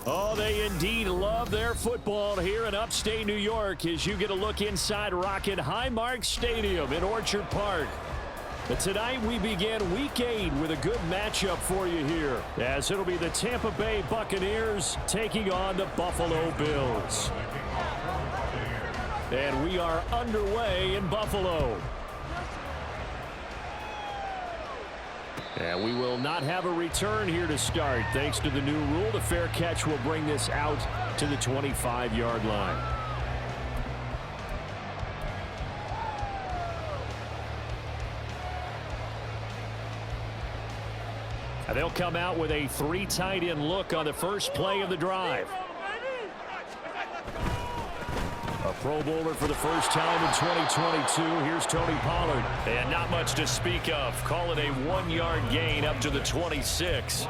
Oh, they indeed love their football here in upstate New York as you get a look inside Rocket Highmark Stadium in Orchard Park. But tonight we begin Week 8 with a good matchup for you here, as it'll be the Tampa Bay Buccaneers taking on the Buffalo Bills. And we are underway in Buffalo. And we will not have a return here to start. Thanks to the new rule, the fair catch will bring this out to the 25-yard line. And they'll come out with a 3 tight end look on the first play of the drive. A Pro Bowler for the first time in 2022. Here's Tony Pollard. And not much to speak of. Call it a 1-yard gain up to the 26.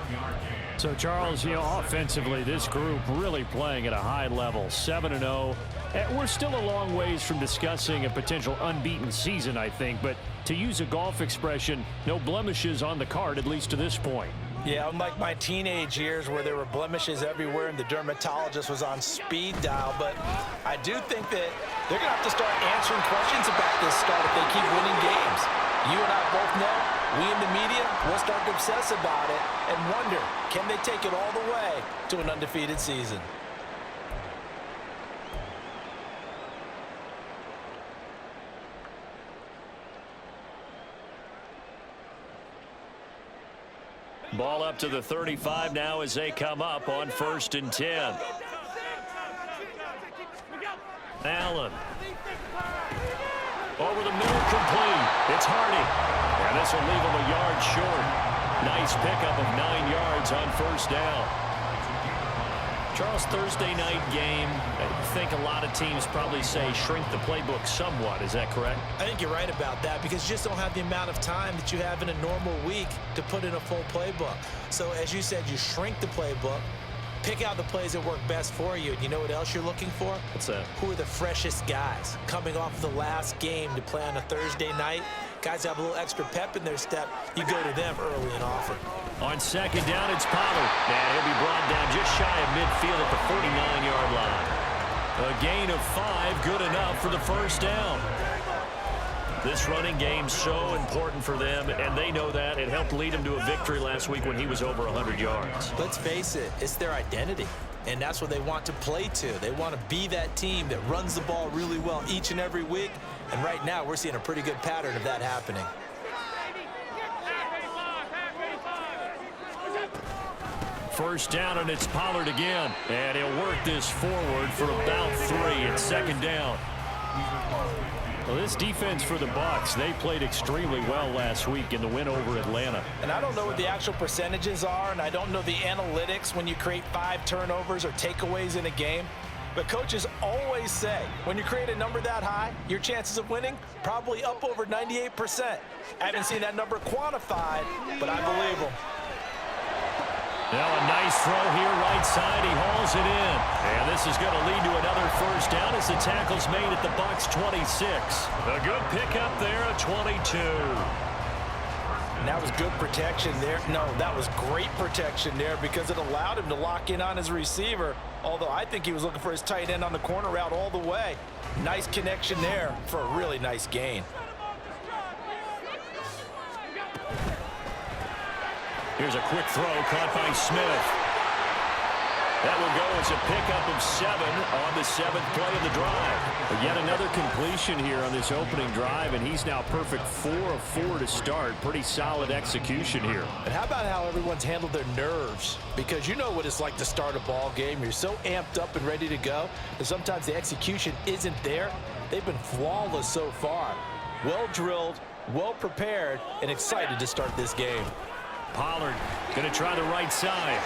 So, Charles, offensively, this group really playing at a high level. 7-0. And we're still a long ways from discussing a potential unbeaten season, I think. But to use a golf expression, no blemishes on the card, at least to this point. Yeah, unlike my teenage years where there were blemishes everywhere and the dermatologist was on speed dial. But I do think that they're going to have to start answering questions about this start if they keep winning games. You and I both know, we in the media, will start to obsess about it and wonder, can they take it all the way to an undefeated season? Ball up to the 35 now as they come up on 1st and 10. Allen. Over the middle, complete. It's Hardy. And this will leave him a yard short. Nice pickup of 9 yards on 1st down. Charles, Thursday night game, I think a lot of teams probably say shrink the playbook somewhat. Is that correct? I think you're right about that because you just don't have the amount of time that you have in a normal week to put in a full playbook. So as you said, you shrink the playbook, pick out the plays that work best for you. And you know what else you're looking for? What's that? Who are the freshest guys coming off the last game to play on a Thursday night? Guys have a little extra pep in their step. You go to them early and often. On 2nd down, it's Pollard. And he'll be brought down just shy of midfield at the 49-yard line. A gain of 5, good enough for the 1st down. This running game's so important for them, and they know that. It helped lead them to a victory last week when he was over 100 yards. Let's face it, it's their identity, and that's what they want to play to. They want to be that team that runs the ball really well each and every week, and right now we're seeing a pretty good pattern of that happening. First down, and it's Pollard again. And he'll work this forward for about 3 at 2nd down. Well, this defense for the Bucs, they played extremely well last week in the win over Atlanta. And I don't know what the actual percentages are, and I don't know the analytics when you create 5 turnovers or takeaways in a game. But coaches always say, when you create a number that high, your chances of winning probably up over 98%. I haven't seen that number quantified, but I believe them. Now a nice throw here, right side. He hauls it in. And this is going to lead to another 1st down as the tackle's made at the Bucs 26. A good pickup there at 22. And that was good protection there. No, that was great protection there because it allowed him to lock in on his receiver. Although I think he was looking for his tight end on the corner route all the way. Nice connection there for a really nice gain. Here's a quick throw caught by Smith. That will go as a pickup of 7 on the 7th play of the drive. But yet another completion here on this opening drive, and he's now perfect 4 of 4 to start. Pretty solid execution here. And how about how everyone's handled their nerves? Because you know what it's like to start a ball game. You're so amped up and ready to go, and sometimes the execution isn't there. They've been flawless so far. Well drilled, well prepared, and excited to start this game. Pollard going to try the right side.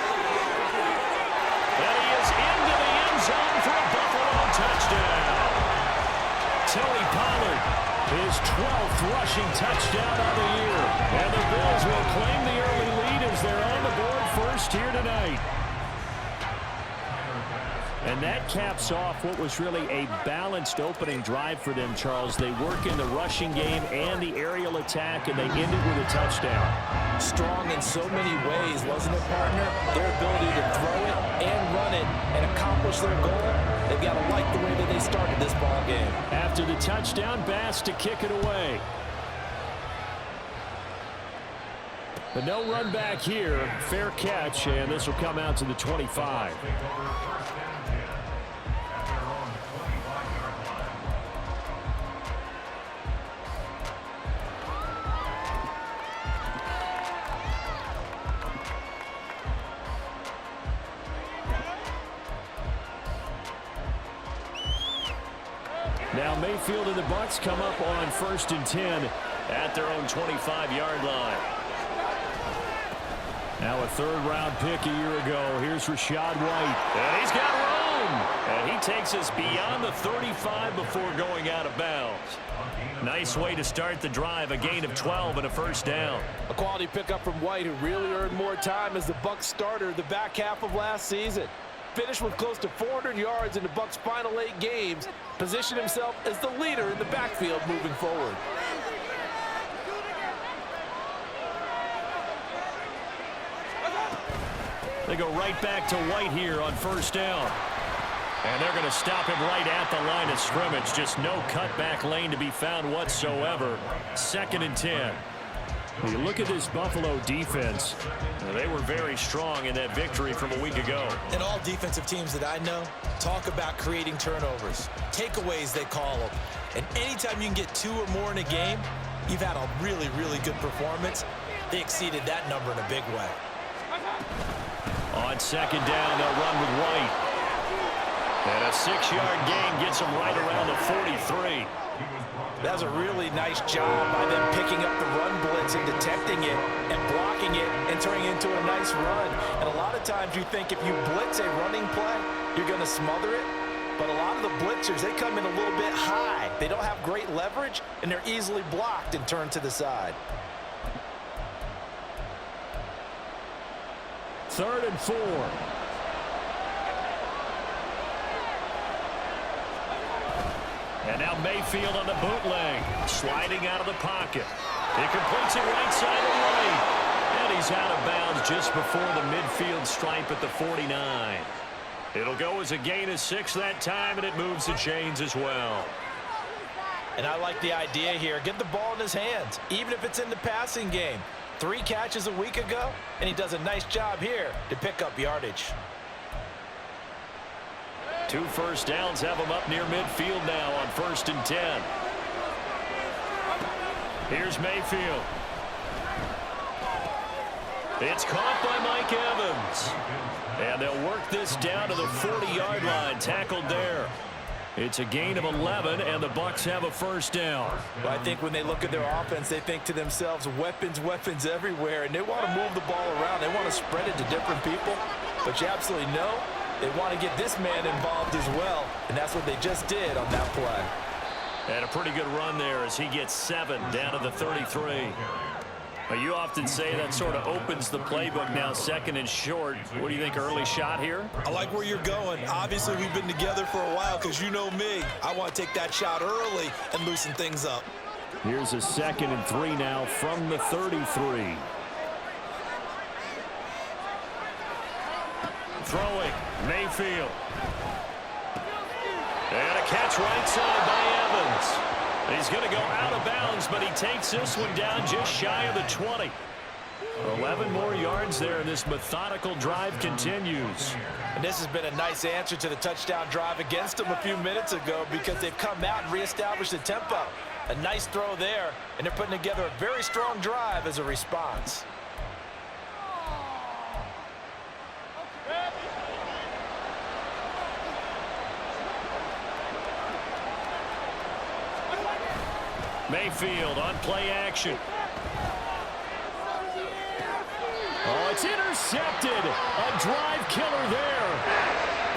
And he is into the end zone for a Buffalo touchdown. Tony Pollard, his 12th rushing touchdown of the year. And the Bills will claim the early lead as they're on the board first here tonight. And that caps off what was really a balanced opening drive for them, Charles. They work in the rushing game and the aerial attack, and they end it with a touchdown. Strong in so many ways, wasn't it, partner? Their ability to throw it and run it and accomplish their goal, they've got to like the way that they started this ball game. After the touchdown, Bass to kick it away. But no run back here. Fair catch, and this will come out to the 25. Now Mayfield and the Bucs come up on 1st and 10 at their own 25-yard line. Now a third-round pick a year ago. Here's Rachaad White. And he's got room. And he takes us beyond the 35 before going out of bounds. Nice way to start the drive. A gain of 12 and a first down. A quality pickup from White, who really earned more time as the Bucs starter the back half of last season. Finished with close to 400 yards in the Bucs' final 8 games. Positioned himself as the leader in the backfield moving forward. They go right back to White here on first down. And they're going to stop him right at the line of scrimmage. Just no cutback lane to be found whatsoever. 2nd and 10. You look at this Buffalo defense. They were very strong in that victory from a week ago. And all defensive teams that I know talk about creating turnovers. Takeaways, they call them. And anytime you can get 2 or more in a game, you've had a really, really good performance. They exceeded that number in a big way. On 2nd down, they'll run with White. And a 6-yard gain gets them right around the 43. That's a really nice job by them picking up the run blitz and detecting it and blocking it and turning it into a nice run. And a lot of times you think if you blitz a running play, you're going to smother it. But a lot of the blitzers, they come in a little bit high. They don't have great leverage, and they're easily blocked and turned to the side. 3rd and 4. And now Mayfield on the bootleg. Sliding out of the pocket. He completes it right side of the right. And he's out of bounds just before the midfield stripe at the 49. It'll go as a gain of 6 that time, and it moves the chains as well. And I like the idea here. Get the ball in his hands, even if it's in the passing game. 3 catches a week ago, and he does a nice job here to pick up yardage. 2 first downs have him up near midfield now on 1st and 10. Here's Mayfield. It's caught by Mike Evans. And they'll work this down to the 40-yard line, tackled there. It's a gain of 11, and the Bucs have a first down. Well, I think when they look at their offense, they think to themselves, weapons, weapons everywhere, and they want to move the ball around. They want to spread it to different people. But you absolutely know they want to get this man involved as well, and that's what they just did on that play. And a pretty good run there as he gets 7 down to the 33. You often say that sort of opens the playbook now, 2nd and short. What do you think, early shot here? I like where you're going. Obviously, we've been together for a while because you know me. I want to take that shot early and loosen things up. Here's a 2nd and 3 now from the 33. Throwing, Mayfield. And a catch right side by Evans. He's going to go out of bounds, but he takes this one down just shy of the 20. 11 more yards there, and this methodical drive continues. And this has been a nice answer to the touchdown drive against them a few minutes ago because they've come out and reestablished the tempo. A nice throw there, and they're putting together a very strong drive as a response. Mayfield on play action. Oh, it's intercepted. A drive killer there.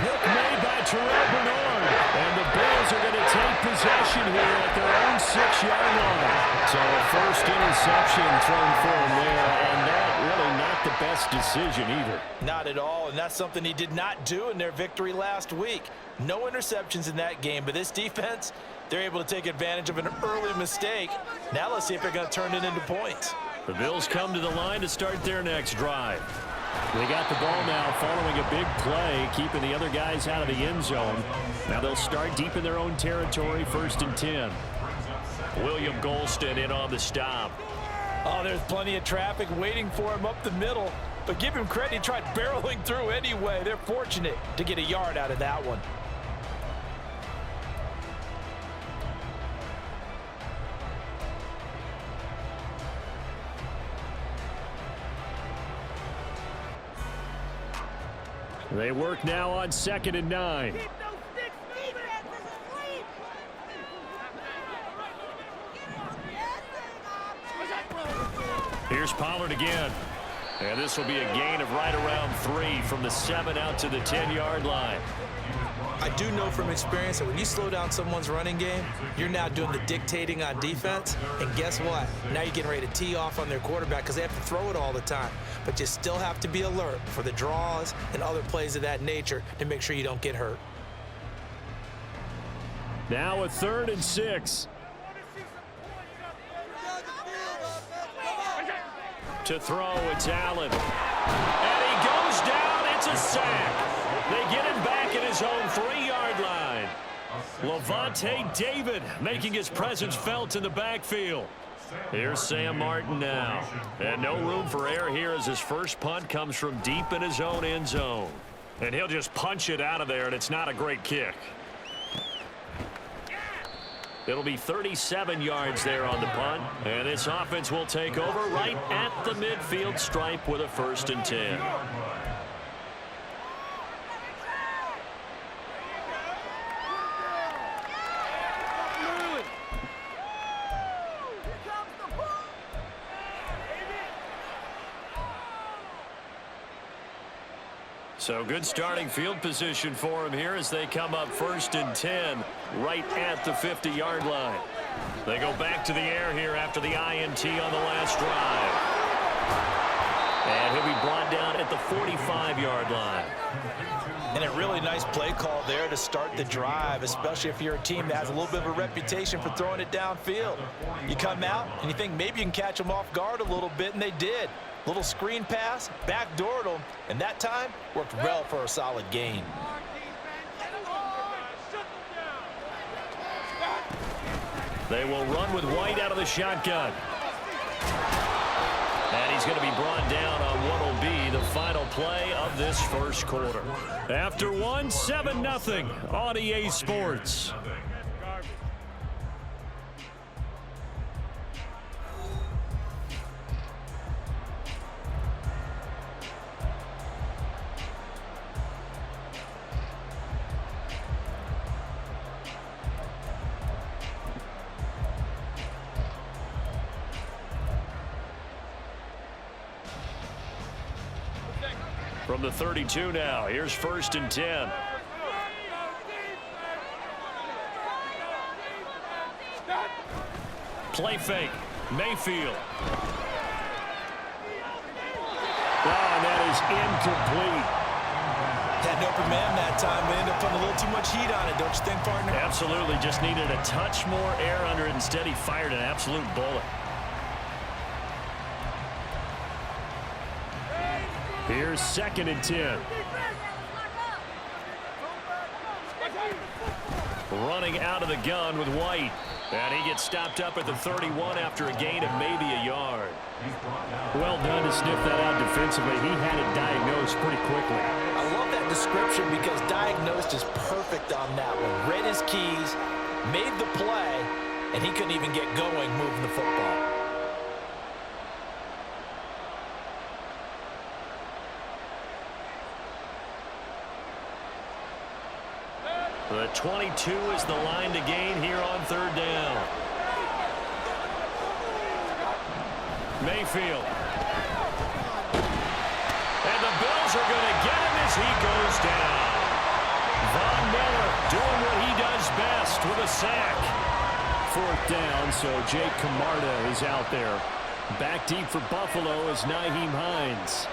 Pick made by Terrell Bernard. And the Bills are going to take possession here at their own 6-yard line. So a first interception thrown for him there, and that really knocked the best decision either. Not at all, and that's something he did not do in their victory last week. No interceptions in that game, but this defense, they're able to take advantage of an early mistake. Now let's see if they're going to turn it into points. The Bills come to the line to start their next drive. They got the ball now following a big play, keeping the other guys out of the end zone. Now they'll start deep in their own territory, 1st and 10. William Golston in on the stop. Oh, there's plenty of traffic waiting for him up the middle. But give him credit, he tried barreling through anyway. They're fortunate to get a yard out of that one. They work now on 2nd and 9. Here's Pollard again. And this will be a gain of right around 3 from the 7 out to the 10-yard line. I do know from experience that when you slow down someone's running game, you're now doing the dictating on defense. And guess what? Now you're getting ready to tee off on their quarterback because they have to throw it all the time. But you still have to be alert for the draws and other plays of that nature to make sure you don't get hurt. Now a 3rd and 6. To throw, it's Allen. And he goes down. It's a sack. They get him back at his own 3-yard line. Levante David making his presence felt in the backfield. Here's Sam Martin now. And no room for error here as his first punt comes from deep in his own end zone. And he'll just punch it out of there, and it's not a great kick. It'll be 37 yards there on the punt. And this offense will take over right at the midfield stripe with a 1st and 10. So good starting field position for him here as they come up 1st and 10 right at the 50-yard line. They go back to the air here after the INT on the last drive. And he'll be brought down at the 45-yard line. And a really nice play call there to start the drive, especially if you're a team that has a little bit of a reputation for throwing it downfield. You come out and you think maybe you can catch them off guard a little bit, and they did. Little screen pass, backdoored them, and that time worked well for a solid gain. They will run with White out of the shotgun. And he's going to be brought down on what will be the final play of this first quarter. After 1, 7-0 on EA Sports. From the 32 now, here's 1st and 10. Play fake, Mayfield. And that is incomplete. Had an open man that time, but ended up putting a little too much heat on it, don't you think, partner? Absolutely, just needed a touch more air under it. Instead, he fired an absolute bullet. Here's 2nd and 10. Running out of the gun with White. And he gets stopped up at the 31 after a gain of maybe a yard. Well done to sniff that out defensively. He had it diagnosed pretty quickly. I love that description because diagnosed is perfect on that one. Read his keys, made the play, and he couldn't even get going moving the football. The 22 is the line to gain here on 3rd down. Mayfield. And the Bills are going to get him as he goes down. Von Miller doing what he does best with a sack. 4th down, so Jake Camarda is out there. Back deep for Buffalo is Nyheim Hines.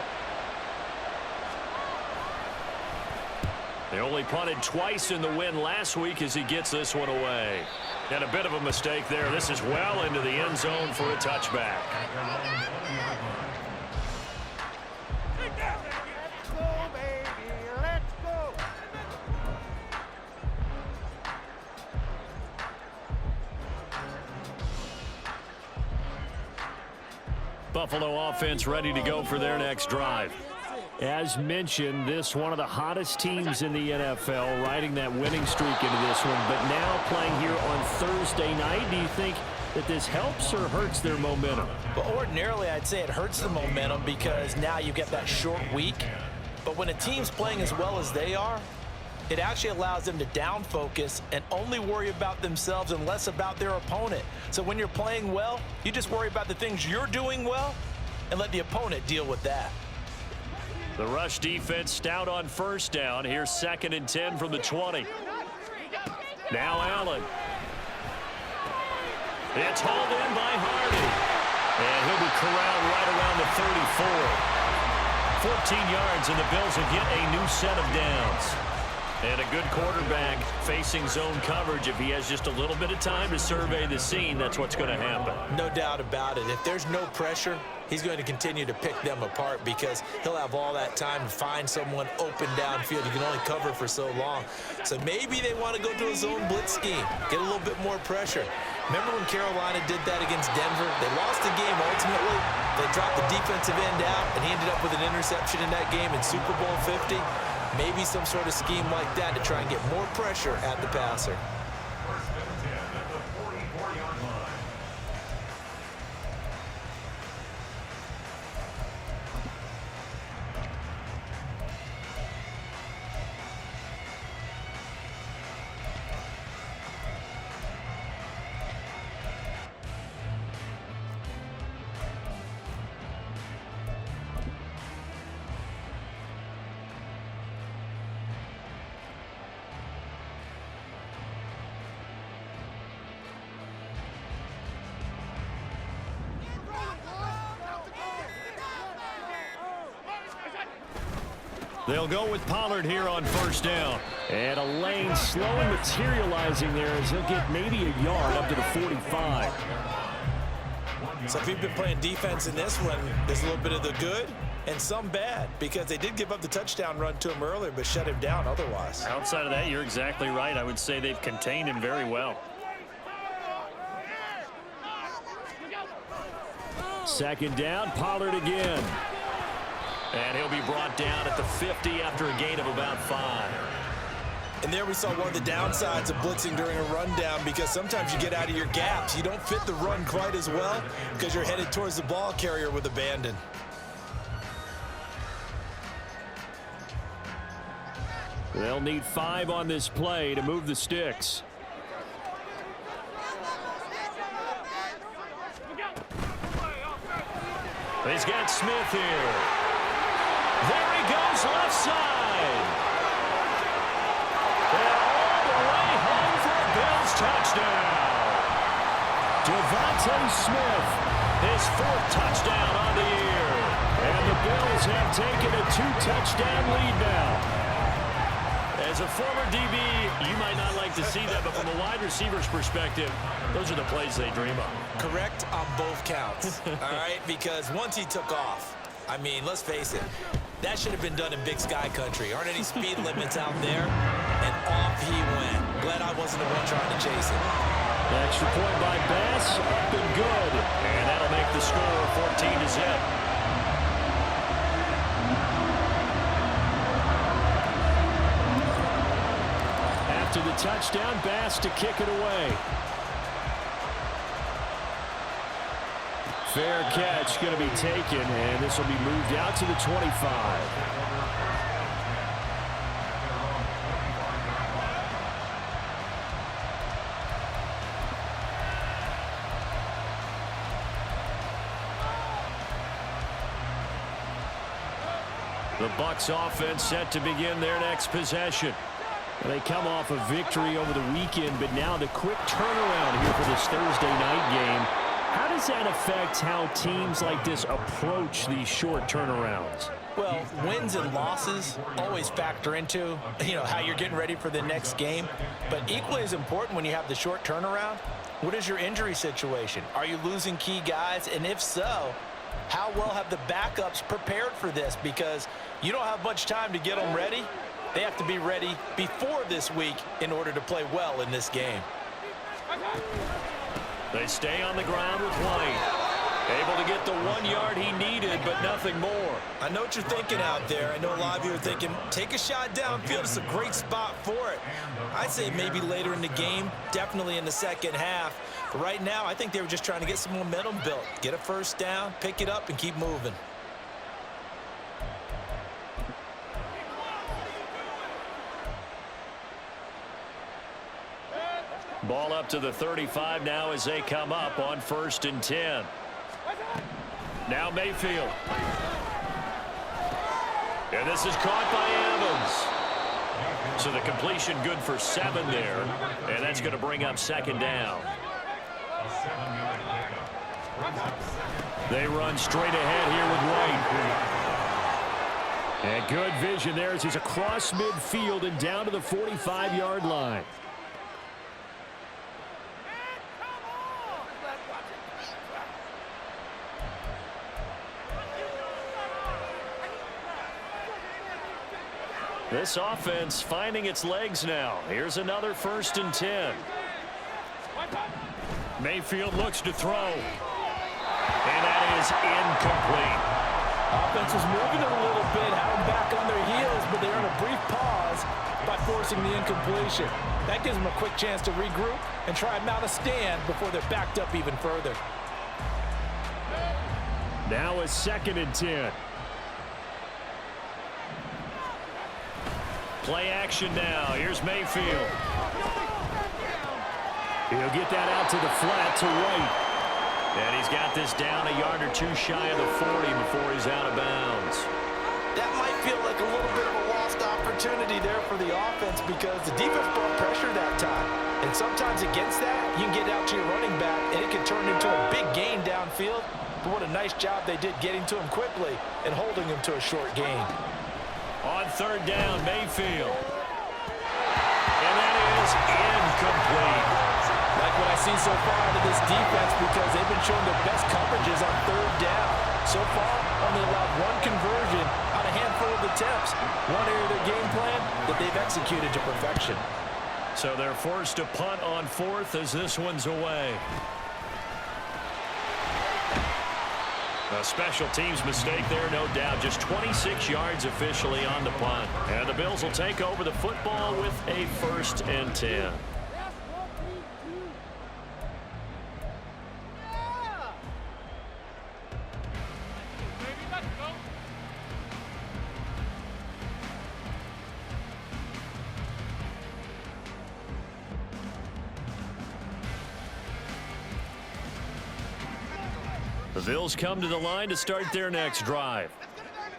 They only punted twice in the win last week as he gets this one away. And a bit of a mistake there. This is well into the end zone for a touchback. Let's go, baby. Let's go. Buffalo offense ready to go for their next drive. As mentioned, this one of the hottest teams in the NFL, riding that winning streak into this one, but now playing here on Thursday night. Do you think that this helps or hurts their momentum? But ordinarily, I'd say it hurts the momentum because now you get that short week. But when a team's playing as well as they are, it actually allows them to down focus and only worry about themselves and less about their opponent. So when you're playing well, you just worry about the things you're doing well and let the opponent deal with that. The rush defense stout on first down. Here's 2nd and 10 from the 20. Now Allen. It's hauled in by Hardy. And he'll be corralled right around the 34. 14 yards, and the Bills will get a new set of downs. And a good quarterback facing zone coverage. If he has just a little bit of time to survey the scene, that's what's going to happen. No doubt about it. If there's no pressure, he's going to continue to pick them apart because he'll have all that time to find someone open downfield. You can only cover for so long. So maybe they want to go to a zone blitz scheme, get a little bit more pressure. Remember when Carolina did that against Denver? They lost the game ultimately. They dropped the defensive end out, and he ended up with an interception in that game in Super Bowl 50. Maybe some sort of scheme like that to try and get more pressure at the passer. They'll go with Pollard here on first down. And a lane slowly materializing there as he'll get maybe a yard up to the 45. So if you've been playing defense in this one, there's a little bit of the good and some bad because they did give up the touchdown run to him earlier but shut him down otherwise. Outside of that, you're exactly right. I would say they've contained him very well. 2nd down, Pollard again. And he'll be brought down at the 50 after a gain of about 5. And there we saw one of the downsides of blitzing during a rundown because sometimes you get out of your gaps. You don't fit the run quite as well because you're headed towards the ball carrier with abandon. They'll need 5 on this play to move the sticks. He's got Smith here. There he goes, left side. And all the way home for a Bills touchdown. Devontae Smith, his 4th touchdown on the year. And the Bills have taken a 2-touchdown lead now. As a former DB, you might not like to see that, but from a wide receiver's perspective, those are the plays they dream of. Correct on both counts, all right? Because once he took off, I mean, let's face it, that should have been done in Big Sky country. Aren't any speed limits out there? And off he went. Glad I wasn't the one trying to chase it. Extra point by Bass, up and good. And that'll make the score 14-0. After the touchdown, Bass to kick it away. Fair catch going to be taken, and this will be moved out to the 25. The Bucs offense set to begin their next possession. They come off a victory over the weekend, but now the quick turnaround here for this Thursday night game. How does that affect how teams like this approach these short turnarounds? Well, wins and losses always factor into, how you're getting ready for the next game. But equally as important when you have the short turnaround, what is your injury situation? Are you losing key guys? And if so, how well have the backups prepared for this? Because you don't have much time to get them ready. They have to be ready before this week in order to play well in this game. They stay on the ground with White. Able to get the 1 yard he needed, but nothing more. I know what you're thinking out there. I know a lot of you are thinking, take a shot downfield. It's a great spot for it. I'd say maybe later in the game, definitely in the second half. But right now, I think they were just trying to get some momentum built. Get a first down, pick it up, and keep moving. Ball up to the 35 now as they come up on 1st and 10. Now Mayfield. And this is caught by Evans. So the completion good for 7 there. And that's going to bring up 2nd down. They run straight ahead here with White. And good vision there as he's across midfield and down to the 45-yard line. This offense finding its legs now. Here's another 1st and 10. Mayfield looks to throw. And that is incomplete. Offense was moving it a little bit, had them back on their heels, but they're in a brief pause by forcing the incompletion. That gives them a quick chance to regroup and try and mount a stand before they're backed up even further. Now a 2nd and 10. Play action now. Here's Mayfield. He'll get that out to the flat to White. And he's got this down a yard or 2 shy of the 40 before he's out of bounds. That might feel like a little bit of a lost opportunity there for the offense because the defense brought pressure that time. And sometimes against that, you can get out to your running back, and it can turn into a big gain downfield. But what a nice job they did getting to him quickly and holding him to a short gain. On 3rd down, Mayfield. And that is incomplete. Like what I've seen so far out of this defense because they've been showing their best coverages on 3rd down. So far, only allowed 1 conversion on a handful of attempts. One area of their game plan that they've executed to perfection. So they're forced to punt on 4th as this one's away. A special teams mistake there, no doubt. Just 26 yards officially on the punt. And the Bills will take over the football with a 1st and 10. The Bills come to the line to start their next drive.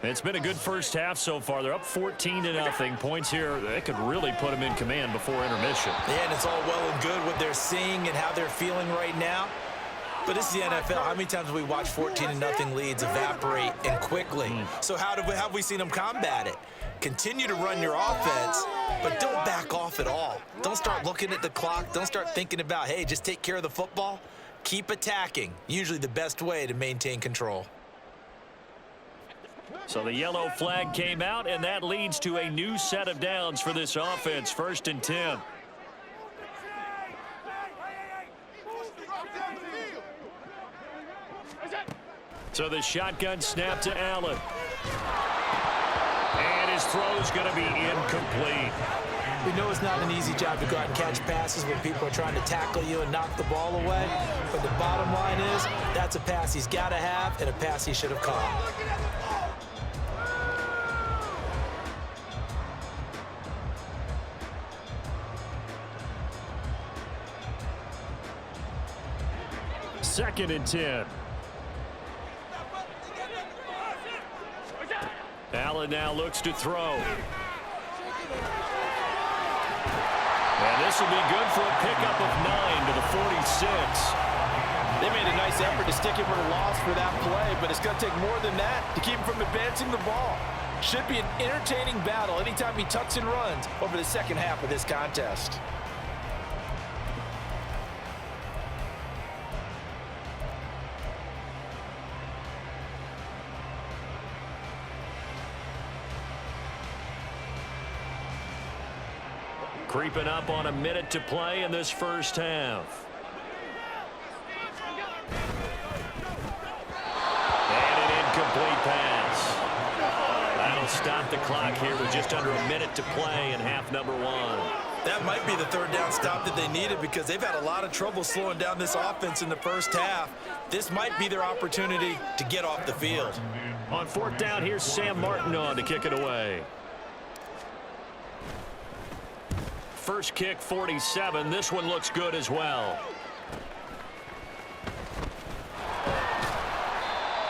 It's been a good first half so far. They're up 14-0. Points here, they could really put them in command before intermission. Yeah, and it's all well and good what they're seeing and how they're feeling right now. But this is the NFL. How many times have we watched 14-0 leads evaporate and quickly? So how have we seen them combat it? Continue to run your offense, but don't back off at all. Don't start looking at the clock. Don't start thinking about, hey, just take care of the football. Keep attacking. Usually the best way to maintain control. So the yellow flag came out, and that leads to a new set of downs for this offense. 1st and 10. So the shotgun snap to Allen. And his throw's going to be incomplete. We know it's not an easy job to go out and catch passes when people are trying to tackle you and knock the ball away. But the bottom line is that's a pass he's got to have and a pass he should have caught. Second and 10. Allen now looks to throw. And this will be good for a pickup of 9 to the 46. They made a nice effort to stick him with a loss for that play, but it's going to take more than that to keep him from advancing the ball. Should be an entertaining battle anytime he tucks and runs over the second half of this contest. Creeping up on a minute to play in this first half. And an incomplete pass. That'll stop the clock here with just under a minute to play in half number one. That might be the third down stop that they needed because they've had a lot of trouble slowing down this offense in the first half. This might be their opportunity to get off the field. On fourth down, here's Sam Martin on to kick it away. First kick, 47. This one looks good as well.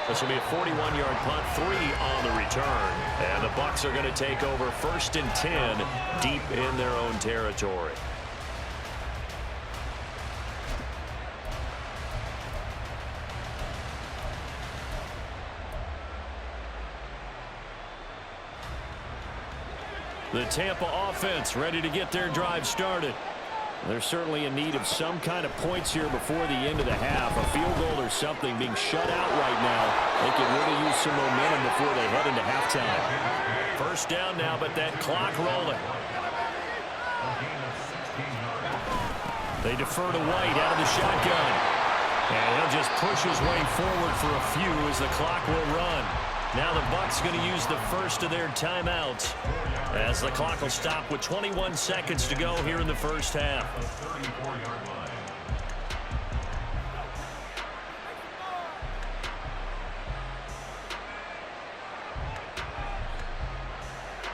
This will be a 41-yard punt, 3 on the return. And the Bucs are going to take over 1st and 10 deep in their own territory. The Tampa offense ready to get their drive started. They're certainly in need of some kind of points here before the end of the half. A field goal or something being shut out right now. They can really use some momentum before they head into halftime. First down now, but that clock rolling. They defer to White out of the shotgun. And he'll just push his way forward for a few as the clock will run. Now the Bucs going to use the first of their timeouts as the clock will stop with 21 seconds to go here in the first half.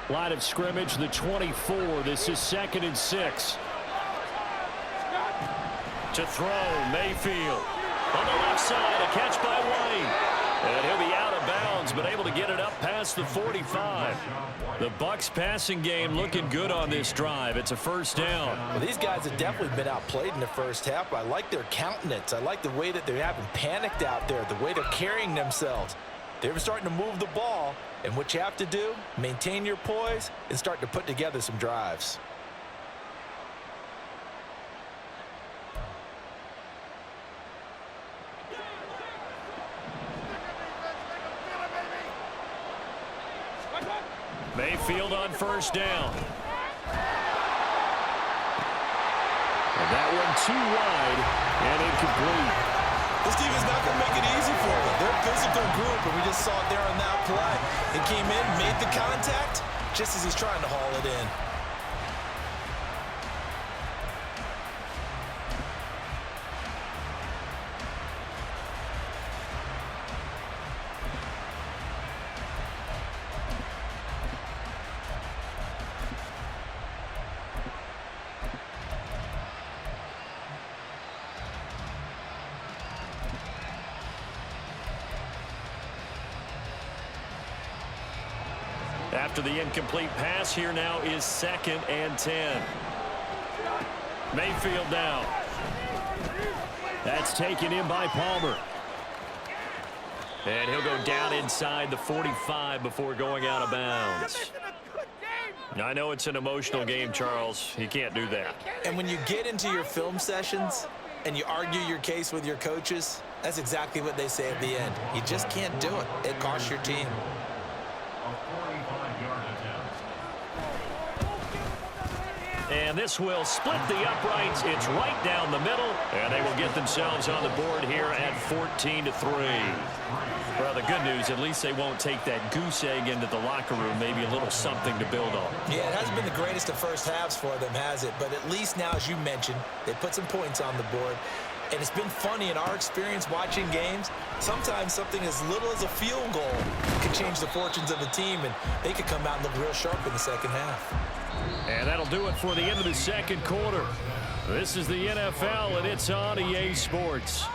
Line of scrimmage, the 24. This is 2nd and 6. To throw, Mayfield. On the left side, a catch by White. And he'll be out of bounds, but able to get it up past the 45. The Bucs passing game looking good on this drive. It's a first down. Well, these guys have definitely been outplayed in the first half. I like their countenance. I like the way that they haven't panicked out there, the way they're carrying themselves. They're starting to move the ball, and what you have to do, maintain your poise and start to put together some drives. Mayfield on first down. And that one too wide and incomplete. This team is not going to make it easy for them. They're a physical group, and we just saw it there on that play. He came in, made the contact, just as he's trying to haul it in. After the incomplete pass, here now is 2nd and 10. Mayfield down. That's taken in by Palmer. And he'll go down inside the 45 before going out of bounds. I know it's an emotional game, Charles. You can't do that. And when you get into your film sessions and you argue your case with your coaches, that's exactly what they say at the end. You just can't do it. It costs your team. And this will split the uprights. It's right down the middle, and they will get themselves on the board here at 14-3. Well, the good news, at least they won't take that goose egg into the locker room. Maybe a little something to build on. Yeah, it hasn't been the greatest of first halves for them, has it? But at least now, as you mentioned, they put some points on the board. And it's been funny in our experience watching games. Sometimes something as little as a field goal could change the fortunes of the team, and they could come out and look real sharp in the second half. And that'll do it for the end of the second quarter. This is the NFL, and it's on EA Sports.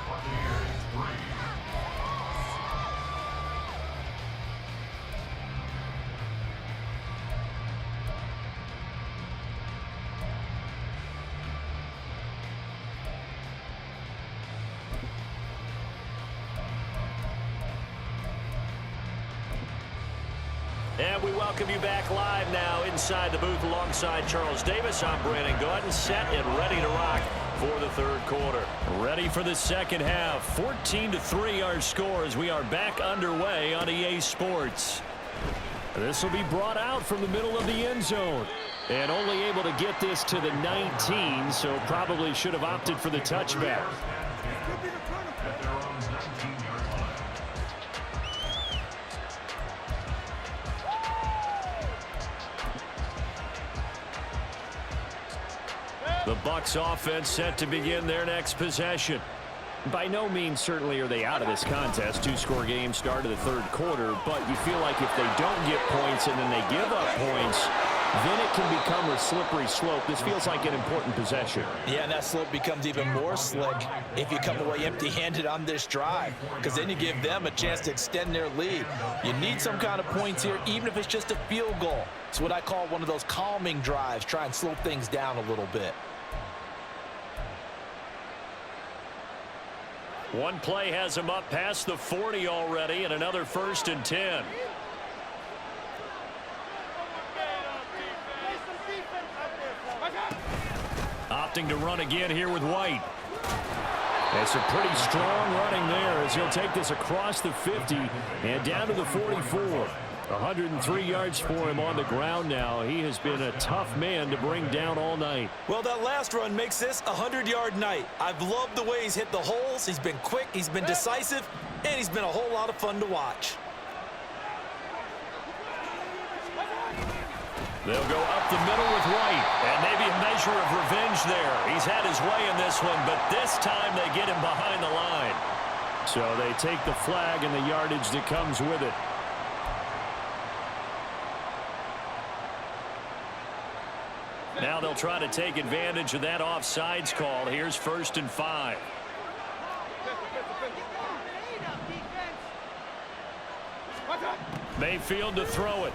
And we welcome you back live now inside the booth alongside Charles Davis. I'm Brandon Gaudin, set and ready to rock for the third quarter. Ready for the second half. 14-3 our score as we are back underway on EA Sports. This will be brought out from the middle of the end zone. And only able to get this to the 19, so probably should have opted for the touchback. The Bucs offense set to begin their next possession. By no means certainly are they out of this contest. Two-score game start of the third quarter, but you feel like if they don't get points and then they give up points, then it can become a slippery slope. This feels like an important possession. Yeah, and that slope becomes even more slick if you come away empty-handed on this drive, because then you give them a chance to extend their lead. You need some kind of points here, even if it's just a field goal. It's what I call one of those calming drives. Try and slow things down a little bit. One play has him up past the 40 already, and another 1st and 10. Opting to run again here with White. It's a pretty strong running there as he'll take this across the 50 and down to the 44. 103 yards for him on the ground now. He has been a tough man to bring down all night. Well, that last run makes this a 100-yard night. I've loved the way he's hit the holes. He's been quick, he's been decisive, and he's been a whole lot of fun to watch. They'll go up the middle with White, and maybe a measure of revenge there. He's had his way in this one, but this time they get him behind the line. So they take the flag and the yardage that comes with it. Now they'll try to take advantage of that offsides call. Here's 1st and 5. Mayfield to throw it.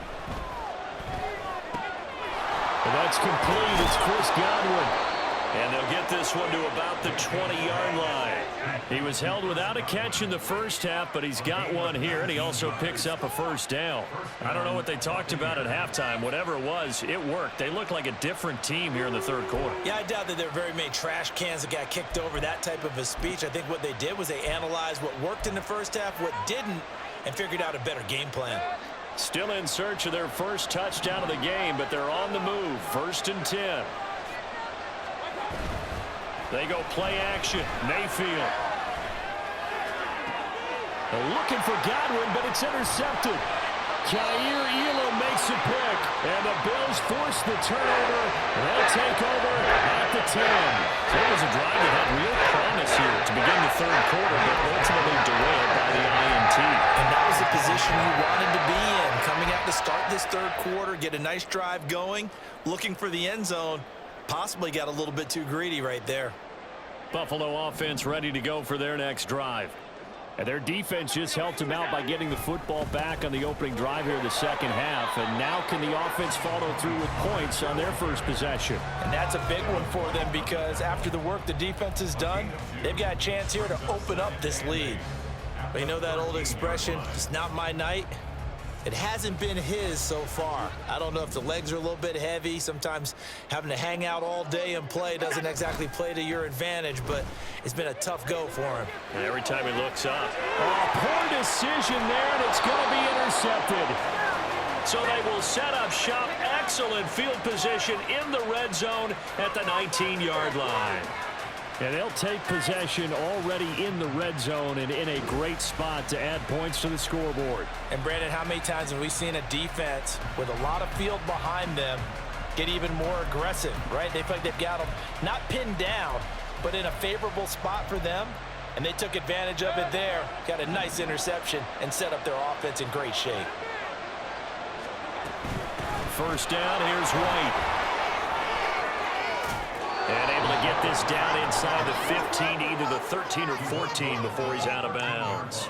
And that's complete. It's Chris Godwin. And they'll get this one to about the 20-yard line. He was held without a catch in the first half, but he's got one here, and he also picks up a 1st down. I don't know what they talked about at halftime. Whatever it was, it worked. They look like a different team here in the third quarter. Yeah, I doubt that there were very many trash cans that got kicked over, that type of a speech. I think what they did was they analyzed what worked in the first half, what didn't, and figured out a better game plan. Still in search of their first touchdown of the game, but they're on the move. 1st and 10. They go play action. Mayfield. Looking for Godwin, but it's intercepted. Jair Elam makes a pick, and the Bills force the turnover. They'll take over at the 10. It was a drive that had real promise here to begin the third quarter, but ultimately derailed by the INT. And that was the position you wanted to be in, coming out to start this third quarter, get a nice drive going, looking for the end zone. Possibly got a little bit too greedy right there. Buffalo offense ready to go for their next drive. And their defense just helped them out by getting the football back on the opening drive here in the second half. And now can the offense follow through with points on their first possession? And that's a big one for them because after the work the defense has done, they've got a chance here to open up this lead. But you know that old expression, it's not my night. It hasn't been his so far. I don't know if the legs are a little bit heavy. Sometimes having to hang out all day and play doesn't exactly play to your advantage, but it's been a tough go for him. And every time he looks up. Oh, poor decision there, and it's going to be intercepted. So they will set up shop. Excellent field position in the red zone at the 19-yard line. And they'll take possession already in the red zone and in a great spot to add points to the scoreboard. And, Brandon, how many times have we seen a defense with a lot of field behind them get even more aggressive, right? They feel like they've got them not pinned down, but in a favorable spot for them, and they took advantage of it there, got a nice interception, and set up their offense in great shape. 1st down, here's White. And able to get this down inside the 15, either the 13 or 14 before he's out of bounds.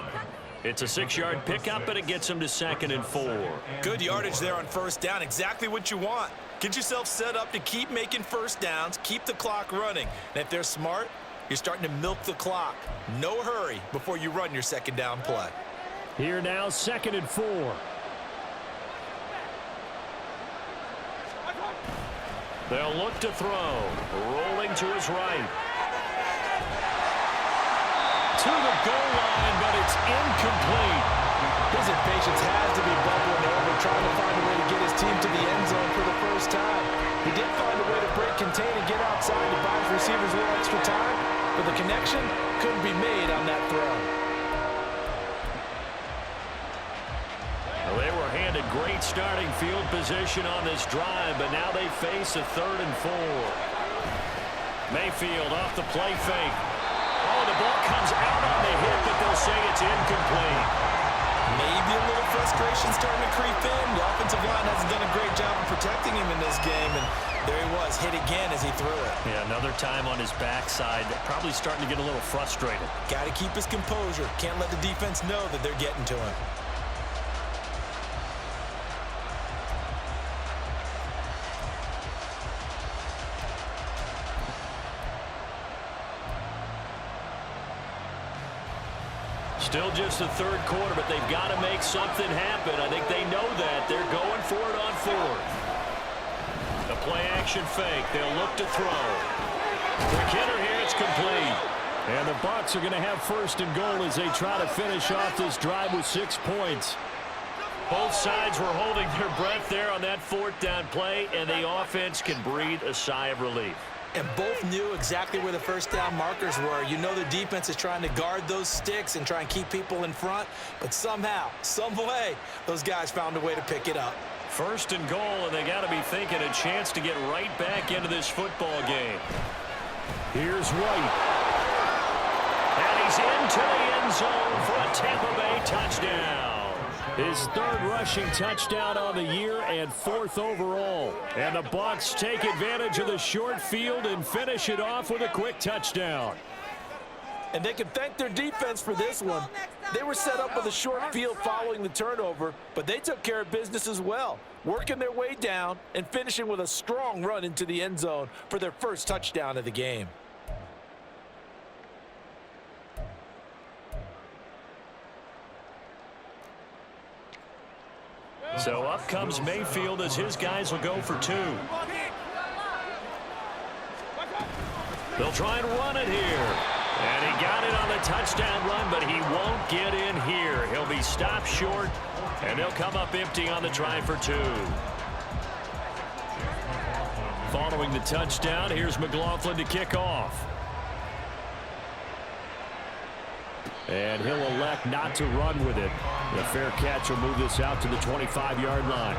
It's a 6-yard pickup, and it gets him to 2nd and 4. Good yardage there on 1st down, exactly what you want. Get yourself set up to keep making 1st downs, keep the clock running. And if they're smart, you're starting to milk the clock. No hurry before you run your 2nd down play. Here now, 2nd and 4. They'll look to throw. Rolling to his right. To the goal line, but it's incomplete. His impatience has to be bubbling over, trying to find a way to get his team to the end zone for the first time. He did find a way to break contain and get outside to buy his receivers a little extra time, but the connection couldn't be made on that throw. Well, they were handed great starting field position on this drive, but now they face a 3rd and 4. Mayfield off the play fake. Oh, the ball comes out on the hit, but they'll say it's incomplete. Maybe a little frustration starting to creep in. The offensive line hasn't done a great job of protecting him in this game, and there he was, hit again as he threw it. Yeah, another time on his backside, probably starting to get a little frustrated. Got to keep his composure. Can't let the defense know that they're getting to him. Still just the 3rd quarter, but they've got to make something happen. I think they know that. They're going for it on 4th. The play-action fake. They'll look to throw. Quick hitter here. It's complete. And the Bucs are going to have 1st and goal as they try to finish off this drive with 6 points. Both sides were holding their breath there on that 4th down play, and the offense can breathe a sigh of relief. And both knew exactly where the 1st down markers were. You know the defense is trying to guard those sticks and try and keep people in front, but somehow, some way, those guys found a way to pick it up. 1st and goal, and they got to be thinking a chance to get right back into this football game. Here's White. And he's into the end zone for a Tampa Bay touchdown. His 3rd rushing touchdown on the year and 4th overall. And the Bucs take advantage of the short field and finish it off with a quick touchdown. And they can thank their defense for this one. They were set up with a short field following the turnover, but they took care of business as well, working their way down and finishing with a strong run into the end zone for their 1st touchdown of the game. So up comes Mayfield as his guys will go for 2. They'll try and run it here. And he got it on the touchdown run, but he won't get in here. He'll be stopped short, and they'll come up empty on the try for 2. Following the touchdown, here's McLaughlin to kick off. And he'll elect not to run with it. The fair catch will move this out to the 25-yard line.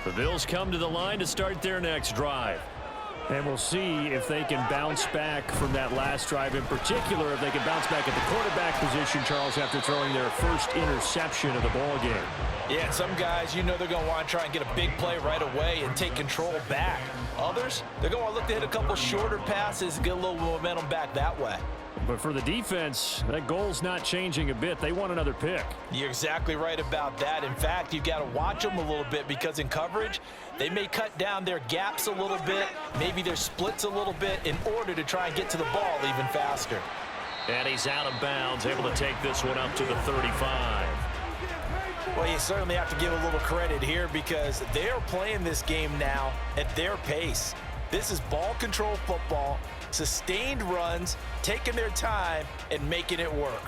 The Bills come to the line to start their next drive. And we'll see if they can bounce back from that last drive, in particular if they can bounce back at the quarterback position, Charles, after throwing their 1st interception of the ball game. Yeah, some guys, you know they're going to want to try and get a big play right away and take control back. Others, they're going to look to hit a couple shorter passes and get a little momentum back that way. But for the defense, that goal's not changing a bit. They want another pick. You're exactly right about that. In fact, you've got to watch them a little bit because in coverage, they may cut down their gaps a little bit, maybe their splits a little bit in order to try and get to the ball even faster. And he's out of bounds, able to take this one up to the 35. Well, you certainly have to give a little credit here because they are playing this game now at their pace. This is ball control football, sustained runs, taking their time, and making it work.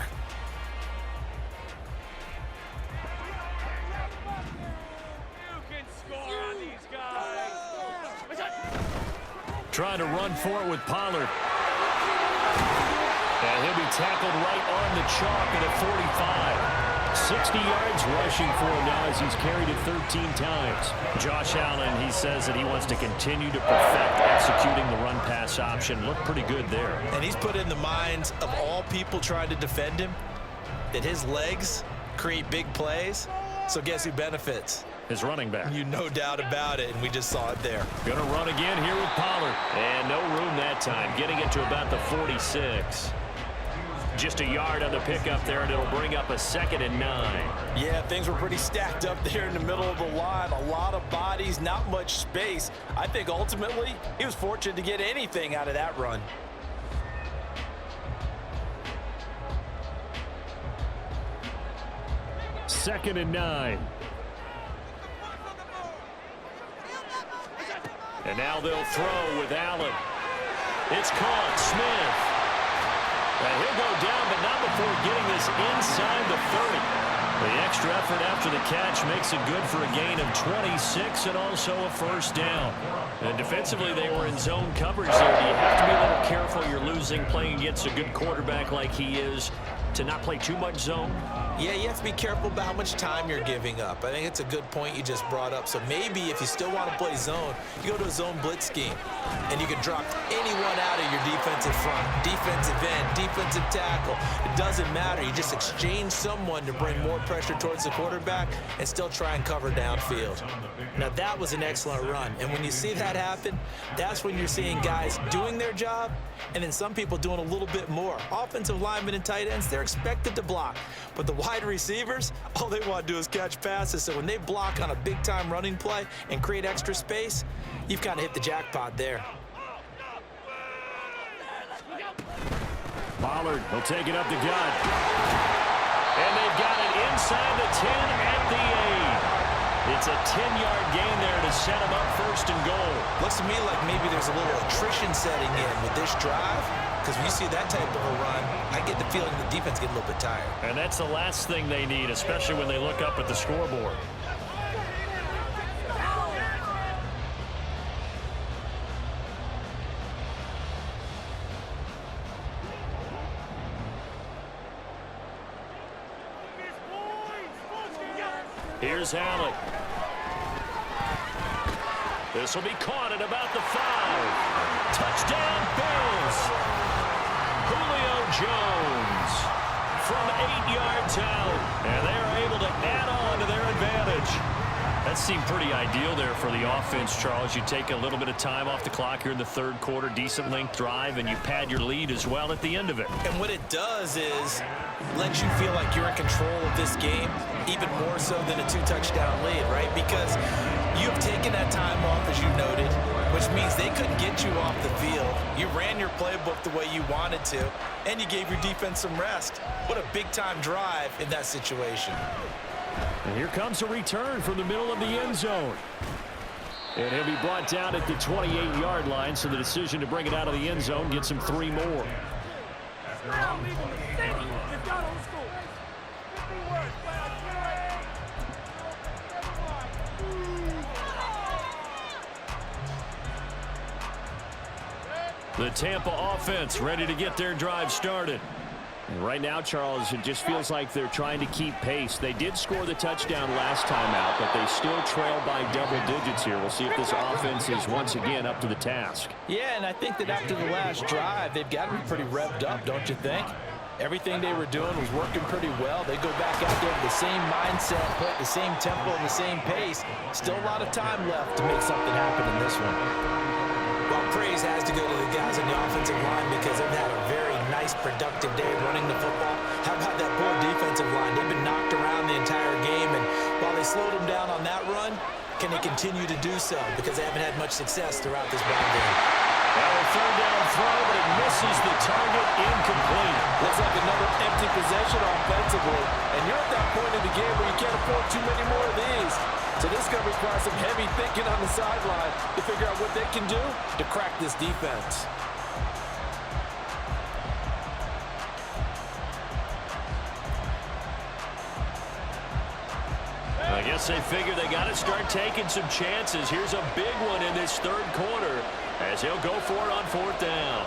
Trying to run for it with Pollard. And he'll be tackled right on the chalk at a 45. 60 yards rushing for him now as he's carried it 13 times. Josh Allen, he says that he wants to continue to perfect executing the run-pass option. Looked pretty good there. And he's put in the minds of all people trying to defend him that his legs create big plays. So guess who benefits? His running back. You no doubt about it, and we just saw it there. Gonna run again here with Pollard. And no room that time, getting it to about the 46. Just a yard on the pickup there, and it'll bring up a 2nd and 9. Yeah, things were pretty stacked up there in the middle of the line. A lot of bodies, not much space. I think ultimately he was fortunate to get anything out of that run. 2nd and 9. And now they'll throw with Allen. It's caught. Smith. And he'll go down, but not before getting this inside the 30. The extra effort after the catch makes it good for a gain of 26 and also a first down. And defensively, they were in zone coverage there. Do you have to be a little careful? You're losing playing against a good quarterback like he is to not play too much zone? Yeah, you have to be careful about how much time you're giving up. I think it's a good point you just brought up. So maybe if you still want to play zone, you go to a zone blitz scheme, and you can drop anyone out of your defensive front, defensive end, defensive tackle. It doesn't matter. You just exchange someone to bring more pressure towards the quarterback and still try and cover downfield. Now, that was an excellent run. And when you see that happen, that's when you're seeing guys doing their job and then some people doing a little bit more. Offensive linemen and tight ends, they're expected to block. But the wide receivers, all they want to do is catch passes. So when they block on a big-time running play and create extra space, you've kind of hit the jackpot there. Pollard will take it up the gut. And they've got it inside the 10 at the 8. It's a 10-yard gain there to set them up 1st and goal. Looks to me like maybe there's a little attrition setting in with this drive, because when you see that type of a run, I get the feeling the defense get a little bit tired. And that's the last thing they need, especially when they look up at the scoreboard. Here's Allen. This will be caught at about the 5. Touchdown, Bills. Julio Jones from 8 yards out. And they are able to add on to their advantage. That seemed pretty ideal there for the offense, Charles. You take a little bit of time off the clock here in the 3rd quarter, decent length drive, and you pad your lead as well at the end of it. And what it does is let you feel like you're in control of this game, even more so than a 2-touchdown lead, right? Because you've taken that time off, as you noted, which means they couldn't get you off the field. You ran your playbook the way you wanted to, and you gave your defense some rest. What a big-time drive in that situation. And here comes a return from the middle of the end zone. And he'll be brought down at the 28-yard line, so the decision to bring it out of the end zone gets him 3 more. The Tampa offense ready to get their drive started. And right now, Charles, it just feels like they're trying to keep pace. They did score the touchdown last time out, but they still trail by double digits here. We'll see if this offense is once again up to the task. Yeah, and I think that after the last drive, they've got to be pretty revved up, don't you think? Everything they were doing was working pretty well. They go back out there with the same mindset, put the same tempo and the same pace. Still a lot of time left to make something happen in this one. Well, praise has to go to the guys on the offensive line because they've had a very nice, productive day running the football. How about that poor defensive line? They've been knocked around the entire game, and while they slowed them down on that run, can they continue to do so? Because they haven't had much success throughout this ball game. Well, a 3rd down throw, but it misses the target, incomplete. Looks like another empty possession offensively, and you're at that point in the game where you can't afford too many more of these. So this is going to require some heavy thinking on the sideline to figure out what they can do to crack this defense. I guess they figure they got to start taking some chances. Here's a big one in this 3rd quarter as he'll go for it on 4th down.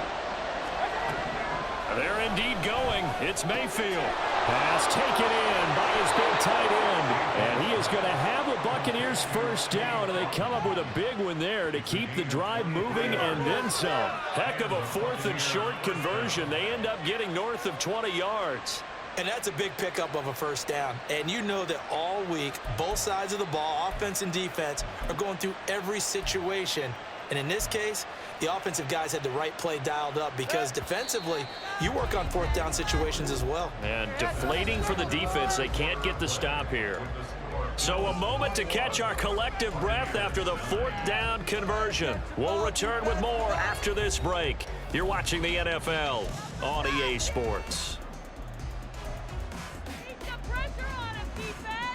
They're indeed going. It's Mayfield. Pass taken in by his big tight end. And he is going to have the Buccaneers 1st down, and they come up with a big one there to keep the drive moving and then some. Heck of a 4th and short conversion. They end up getting north of 20 yards. And that's a big pickup of a 1st down. And you know that all week, both sides of the ball, offense and defense, are going through every situation. And in this case, the offensive guys had the right play dialed up because defensively, you work on 4th down situations as well. And deflating for the defense. They can't get the stop here. So a moment to catch our collective breath after the 4th down conversion. We'll return with more after this break. You're watching the NFL on EA Sports. Keep the pressure on him, defense.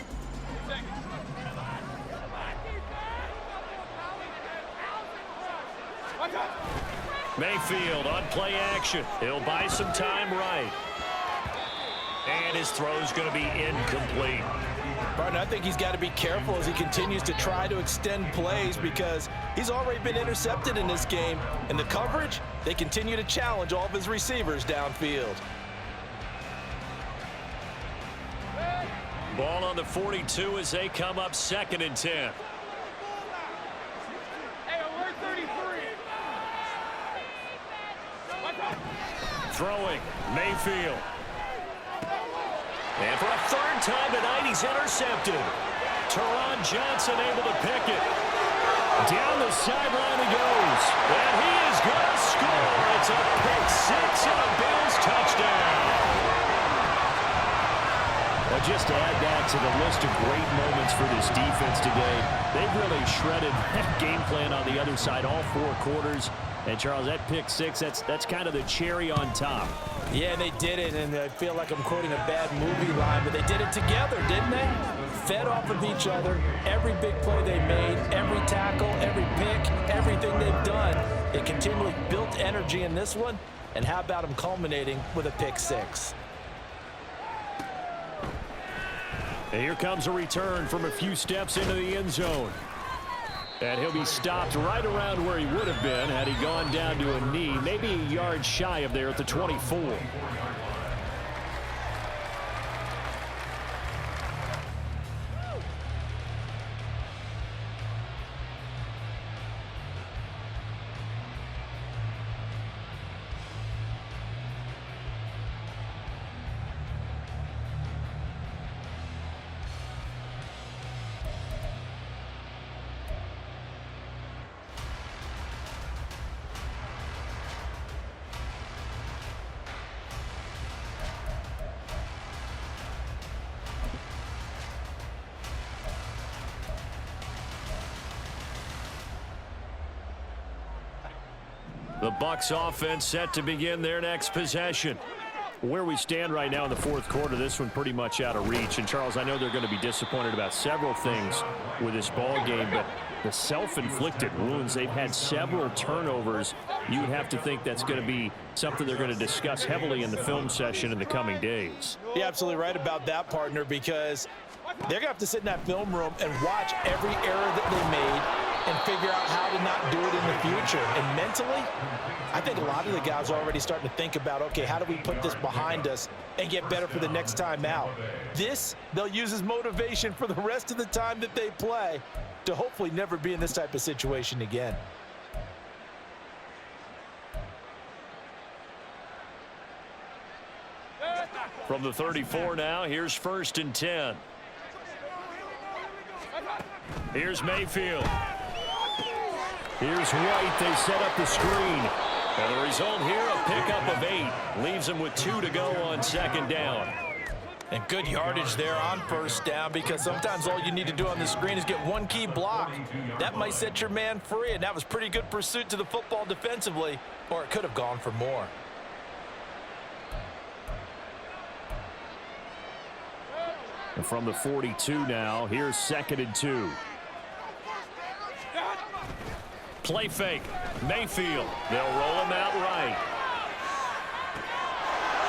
Mayfield on play action. He'll buy some time right. And his throw's going to be incomplete. Barton, I think he's got to be careful as he continues to try to extend plays because he's already been intercepted in this game. And the coverage, they continue to challenge all of his receivers downfield. Ball on the 42 as they come up 2nd and 10. Throwing, Mayfield. And for a 3rd time tonight, he's intercepted. Teron Johnson able to pick it. Down the sideline he goes. And he is going to score. It's a pick 6 and a Bills touchdown. Well, just to add that to the list of great moments for this defense today, they've really shredded that game plan on the other side all 4 quarters. And, Charles, that pick 6, that's kind of the cherry on top. Yeah, they did it, and I feel like I'm quoting a bad movie line, but they did it together, didn't they? Fed off of each other. Every big play they made, every tackle, every pick, everything they've done, they continually built energy in this one. And how about them culminating with a pick 6? And here comes a return from a few steps into the end zone. And he'll be stopped right around where he would have been had he gone down to a knee, maybe a yard shy of there at the 24. The Bucs offense set to begin their next possession. Where we stand right now in the 4th quarter, this one pretty much out of reach. And, Charles, I know they're going to be disappointed about several things with this ball game, but the self-inflicted wounds, they've had several turnovers. You would have to think that's going to be something they're going to discuss heavily in the film session in the coming days. You're absolutely right about that, partner, because they're going to have to sit in that film room and watch every error that they made and figure out how to not do it in the future. And mentally, I think a lot of the guys are already starting to think about, okay, how do we put this behind us and get better for the next time out? This, they'll use as motivation for the rest of the time that they play to hopefully never be in this type of situation again. From the 34 now, here's 1st and 10. Here's Mayfield. Here's White. They set up the screen. And the result here, a pickup of 8. Leaves them with 2 to go on 2nd down. And good yardage there on 1st down, because sometimes all you need to do on the screen is get one key block. That might set your man free, and that was pretty good pursuit to the football defensively, or it could have gone for more. And from the 42 now, here's 2nd and 2. Play fake. Mayfield. They'll roll him out right.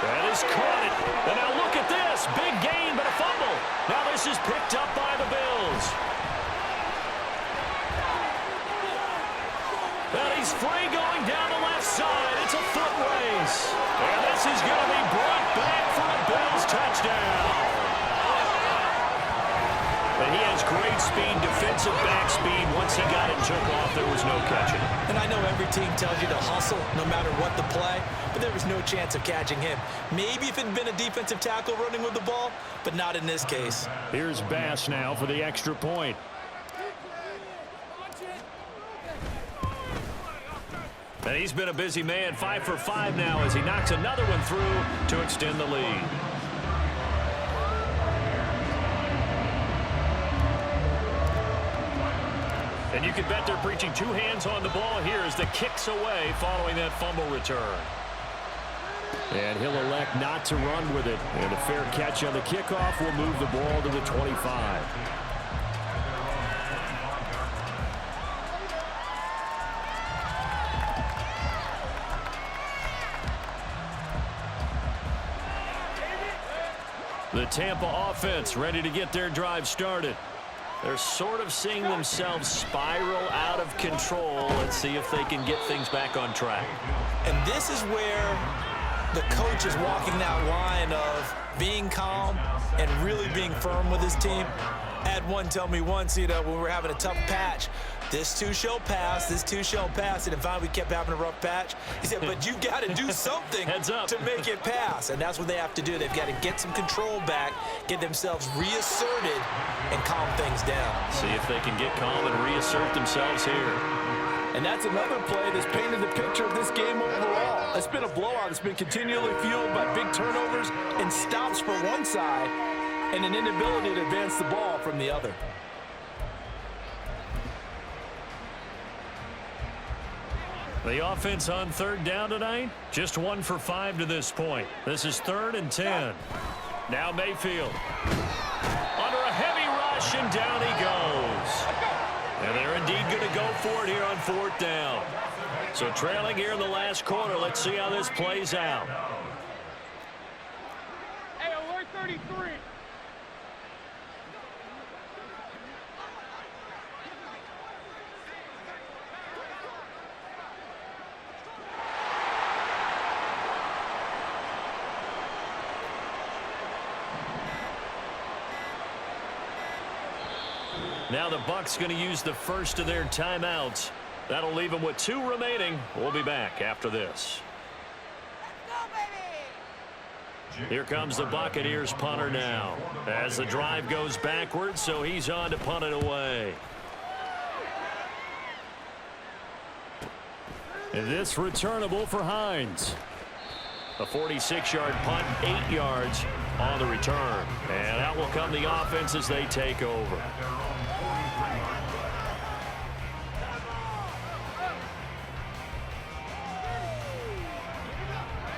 That is caught it. And now look at this. Big gain, but a fumble. Now this is picked up by the Bills. And he's free going down the left side. It's a foot race. And this is going to be brought back for a Bills touchdown. But he has great speed, defensive back speed. Once he got it and took off, there was no catching. And I know every team tells you to hustle no matter what the play, but there was no chance of catching him. Maybe if it had been a defensive tackle running with the ball, but not in this case. Here's Bass now for the extra point. And he's been a busy man, 5 for 5 now as he knocks another one through to extend the lead. And you can bet they're preaching 2 hands on the ball here as the kick's away following that fumble return. And he'll elect not to run with it. And a fair catch on the kickoff will move the ball to the 25. The Tampa offense ready to get their drive started. They're sort of seeing themselves spiral out of control. Let's see if they can get things back on track. And this is where the coach is walking that line of being calm and really being firm with his team. I had one tell me once, when we were having a tough patch, this too shall pass, this too shall pass. And finally we kept having a rough patch. He said, but you got to do something to make it pass. And that's what they have to do. They've got to get some control back, get themselves reasserted, and calm things down. See if they can get calm and reassert themselves here. And that's another play that's painted the picture of this game overall. It's been a blowout. It's been continually fueled by big turnovers and stops for one side and an inability to advance the ball from the other. The offense on third down tonight, just 1 for 5 to this point. This is 3rd and 10. Now Mayfield. Under a heavy rush, and down he goes. And they're indeed going to go for it here on 4th down. So trailing here in the last quarter. Let's see how this plays out. Hey, alert 33. Now the Bucs going to use the first of their timeouts. That'll leave them with 2 remaining. We'll be back after this. Here comes the Buccaneers punter now as the drive goes backwards, so he's on to punt it away. And this returnable for Hines. A 46-yard punt, 8 yards on the return. And out will come the offense as they take over.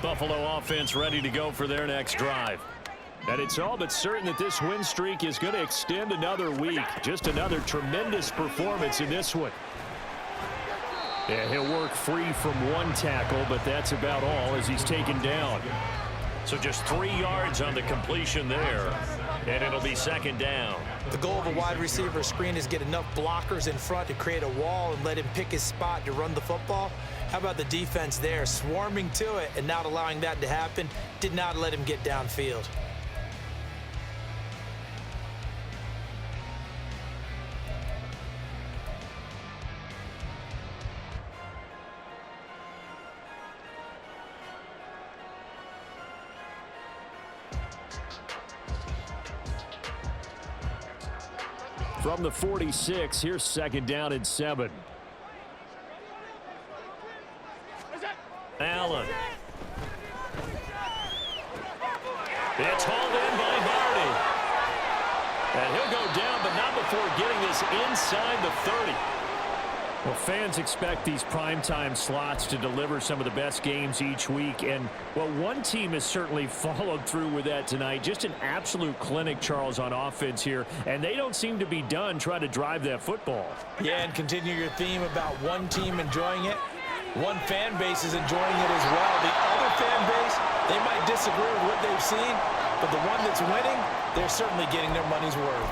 Buffalo offense ready to go for their next drive. And it's all but certain that this win streak is going to extend another week. Just another tremendous performance in this one. Yeah, he'll work free from 1 tackle, but that's about all as he's taken down. So just 3 yards on the completion there, and it'll be 2nd down. The goal of a wide receiver screen is get enough blockers in front to create a wall and let him pick his spot to run the football. How about the defense there, swarming to it and not allowing that to happen? Did not let him get downfield. From the 46, here's 2nd down and 7. Allen. It's hauled in by Hardy. And he'll go down, but not before getting this inside the 30. Well, fans expect these primetime slots to deliver some of the best games each week. And, well, one team has certainly followed through with that tonight. Just an absolute clinic, Charles, on offense here. And they don't seem to be done trying to drive that football. Yeah, and continue your theme about one team enjoying it. One fan base is enjoying it as well. The other fan base, they might disagree with what they've seen, but the one that's winning, they're certainly getting their money's worth.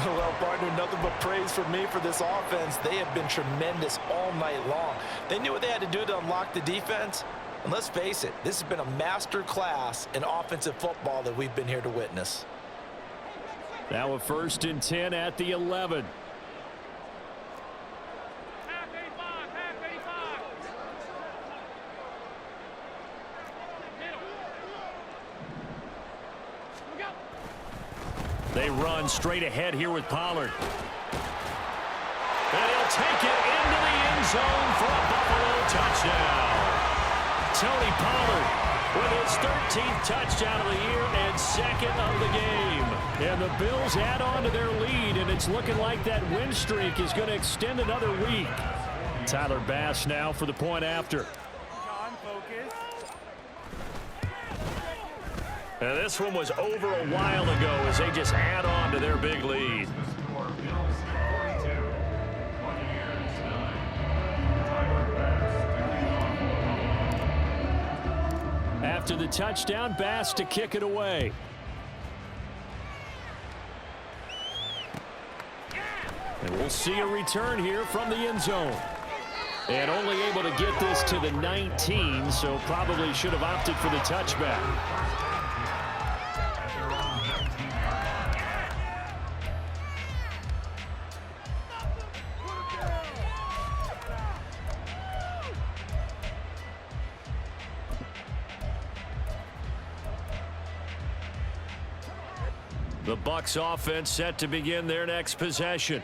Well, partner, nothing but praise from me for this offense. They have been tremendous all night long. They knew what they had to do to unlock the defense. And let's face it, this has been a master class in offensive football that we've been here to witness. Now a 1st and 10 at the 11. They run straight ahead here with Pollard. And he'll take it into the end zone for a Buffalo touchdown. Tony Pollard with his 13th touchdown of the year and 2nd of the game. And the Bills add on to their lead, and it's looking like that win streak is going to extend another week. Tyler Bass now for the point after. And this one was over a while ago as they just add on to their big lead. After the touchdown, Bass to kick it away. And we'll see a return here from the end zone. And only able to get this to the 19, so probably should have opted for the touchback. The Bucs offense set to begin their next possession.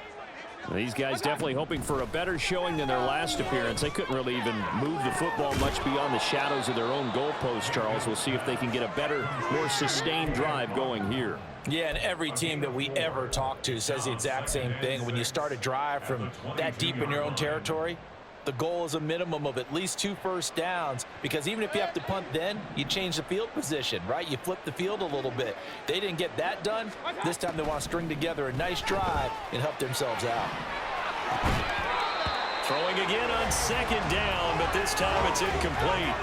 These guys definitely hoping for a better showing than their last appearance. They couldn't really even move the football much beyond the shadows of their own goalpost, Charles. We'll see if they can get a better, more sustained drive going here. Yeah, and every team that we ever talk to says the exact same thing. When you start a drive from that deep in your own territory, the goal is a minimum of at least 2 first downs, because even if you have to punt then, you change the field position, right? You flip the field a little bit. They didn't get that done. This time they want to string together a nice drive and help themselves out. Throwing again on second down, but this time it's incomplete.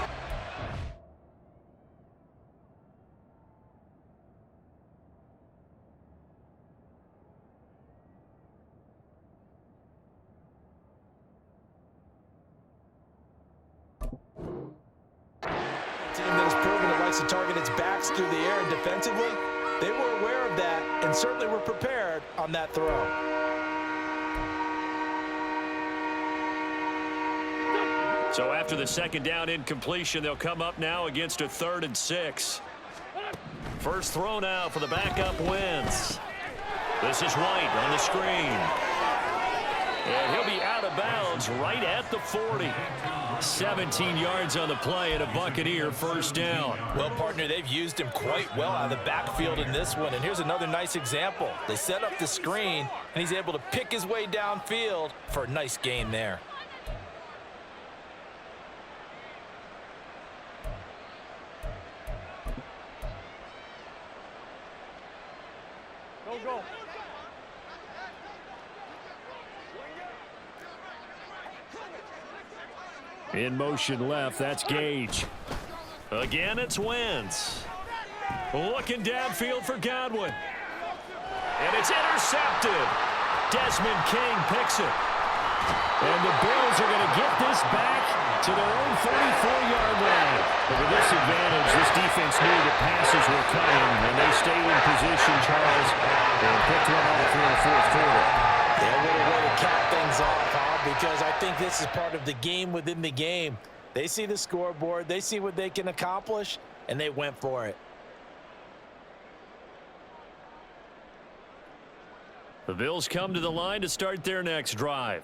To target its backs through the air and defensively, they were aware of that and certainly were prepared on that throw. So after the second down incompletion, they'll come up now against a 3rd and 6. First throw now for the backup Wentz. This is White on the screen. And he'll be out of bounds right at the 40. 17 yards on the play and a Buccaneer first down. Well, partner, they've used him quite well out of the backfield in this one. And here's another nice example. They set up the screen, and he's able to pick his way downfield for a nice gain there. Go. In motion left, that's Gage. Again, it's Wentz. Looking downfield for Godwin. And it's intercepted. Desmond King picks it. And the Bills are going to get this back to their own 34-yard line. But with this advantage, this defense knew the passes were coming, and they stayed in position, Charles, and picked one off here in the fourth quarter. Yeah, what a way to cap things off, because I think this is part of the game within the game. They see the scoreboard, they see what they can accomplish, and they went for it. The Bills come to the line to start their next drive.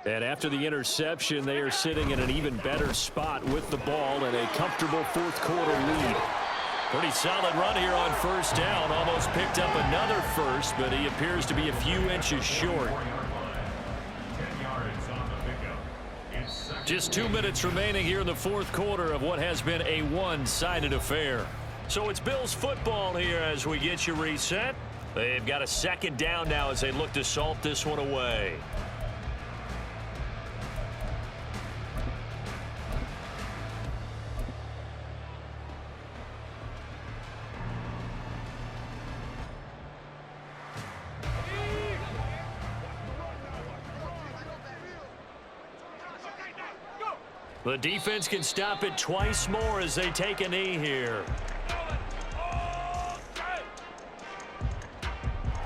And after the interception, they are sitting in an even better spot with the ball and a comfortable fourth quarter lead. Pretty solid run here on first down. Almost picked up another first, but he appears to be a few inches short. Just 2 minutes remaining here in the fourth quarter of what has been a one-sided affair. So it's Bills football here as we get you reset. They've got a second down now as they look to salt this one away. The defense can stop it twice more as they take a knee here.